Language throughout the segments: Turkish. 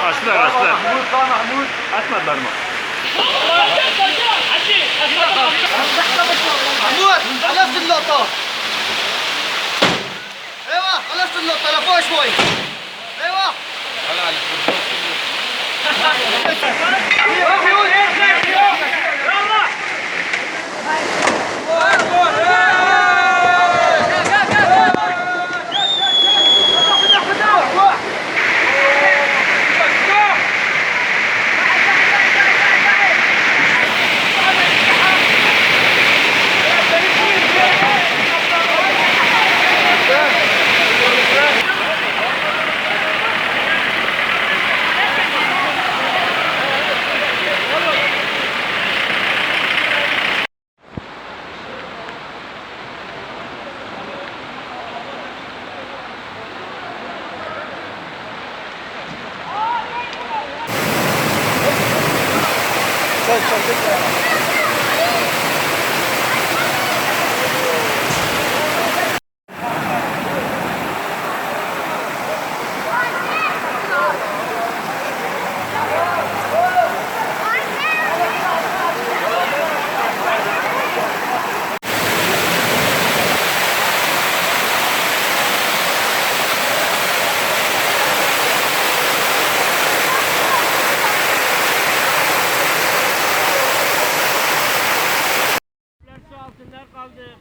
Açtılar. Mahmut. Açmadılar mı? محمود خلصت اللقطة. ايوه خلصت اللقطة لفوق شوي. ايوه.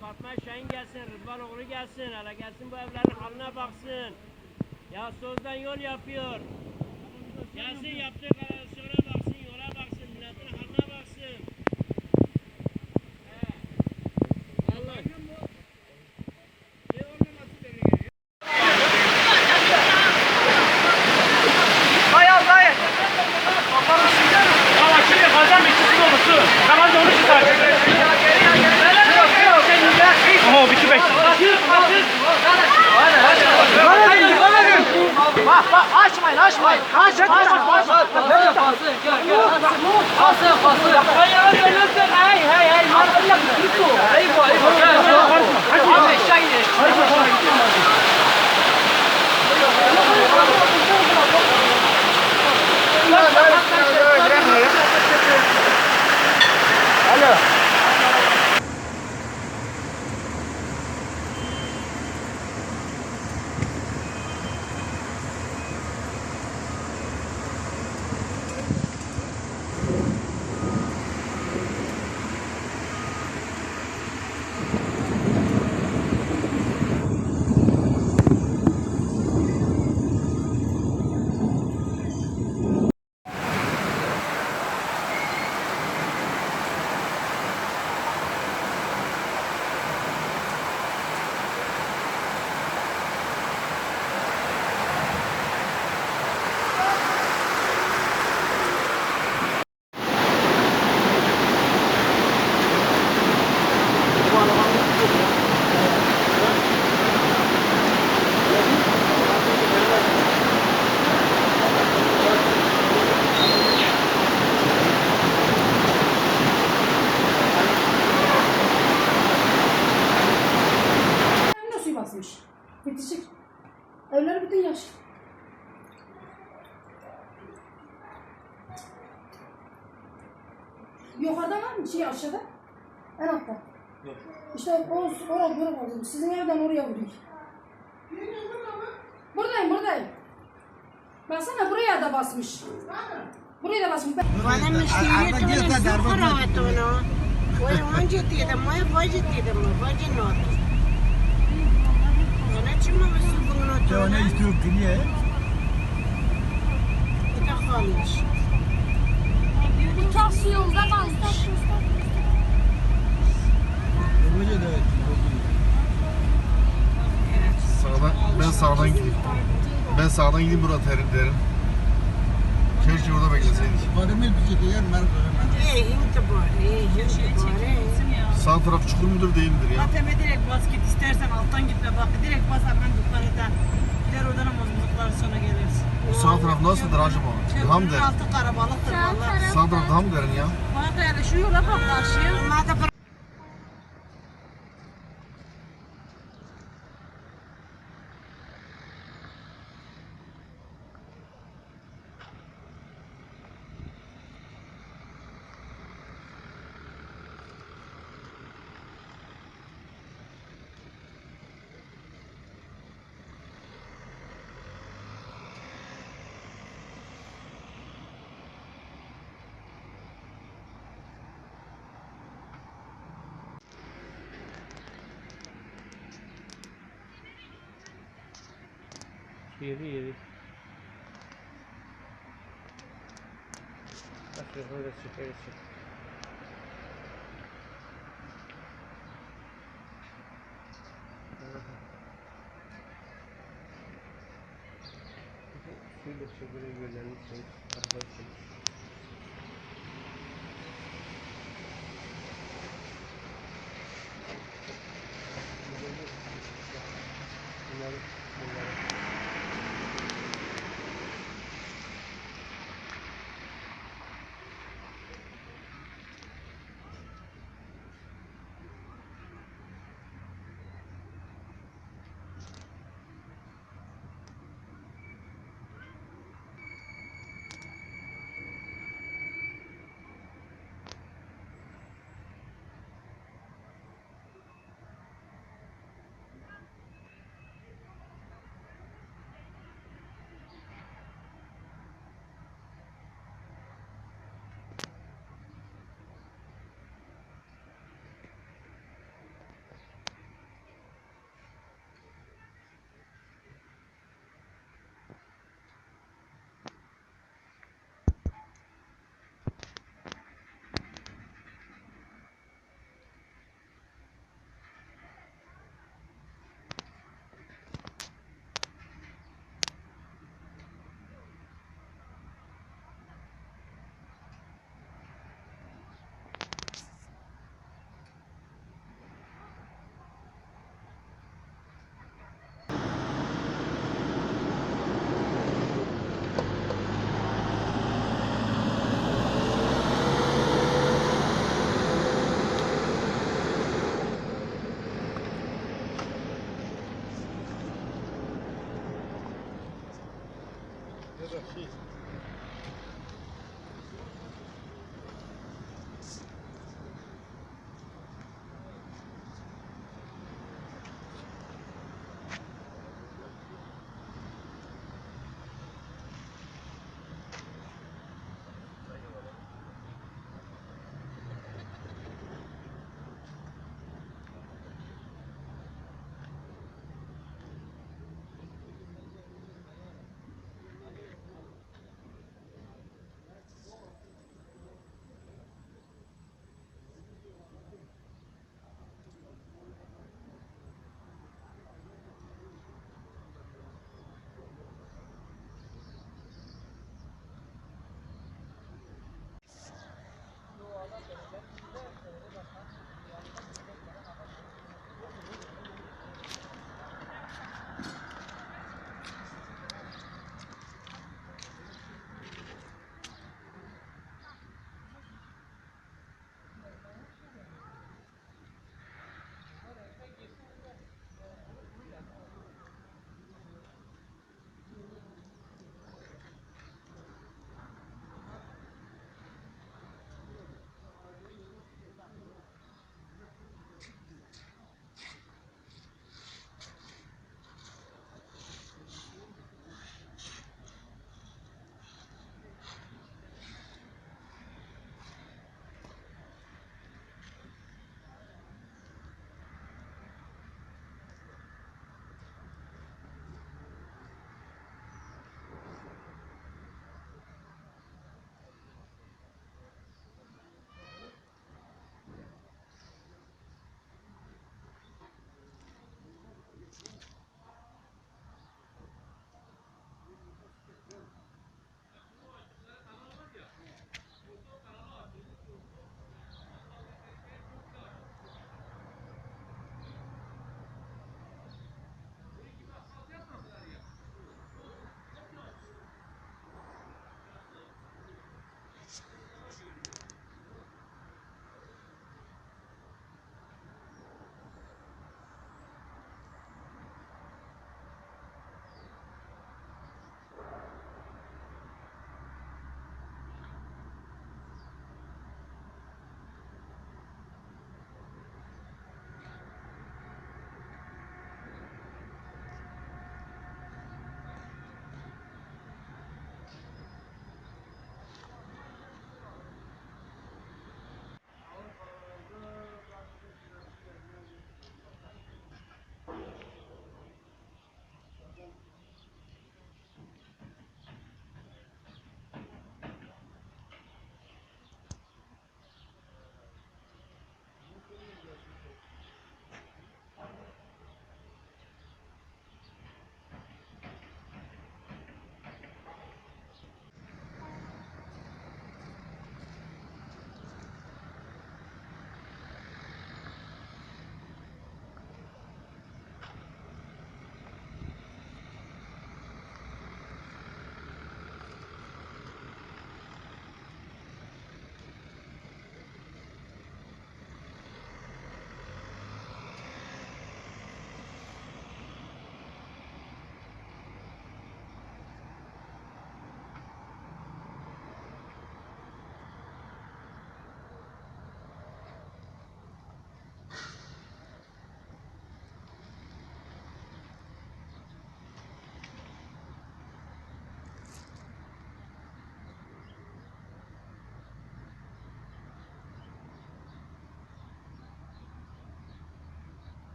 Fatma Şahin gelsin, Rıdvan oğlu gelsin, hele gelsin bu evlerin haline baksın. Ya sözden yol yapıyor. Gelsin yaptığı kanalizasyona baksın, yola baksın, milletin haline baksın. Vallahi. Hayır. Ama şimdi kazan bitkisi dolusu. Tamam da onu çıkar. Oho bitti bek. Bak açmayın. Aç. Bitişik. Evleri bütün yaş. Yukarıda var mı? Aşağıda? En altta. Yok. İşte oraya böyle kaldım. Sizin evden oraya vuruyor. Buradayım. Baksana buraya da basmış. Buraya da basmış. Bana müşteriye karavatonu. Önce dedim, vacı not. Bana çıkmamışsın bunu. Ne istiyor ki niye? Bir de kalmış. Çok su yolda kalmış. Ben sağdan gideyim burada derim. Keşke orada bekleseydik. Sağ taraf çukur mudur değil midir ya? ATM direkt bas git, istersen alttan gitme bak, direkt bas hemen yukarıda. Gider oradan bozuluklar sonra gelirsin. Bu sağ taraf nasıldır acaba? Daha mı derin? Altı karabalıktır valla. Sağ taraf daha mı derin ya? Bak yani şu yola bak karşıya. Yedi. Bak öyle çık. Şöyle çöpüne göndermişsiniz. Arkadaşlar. Bunları. Ya da şey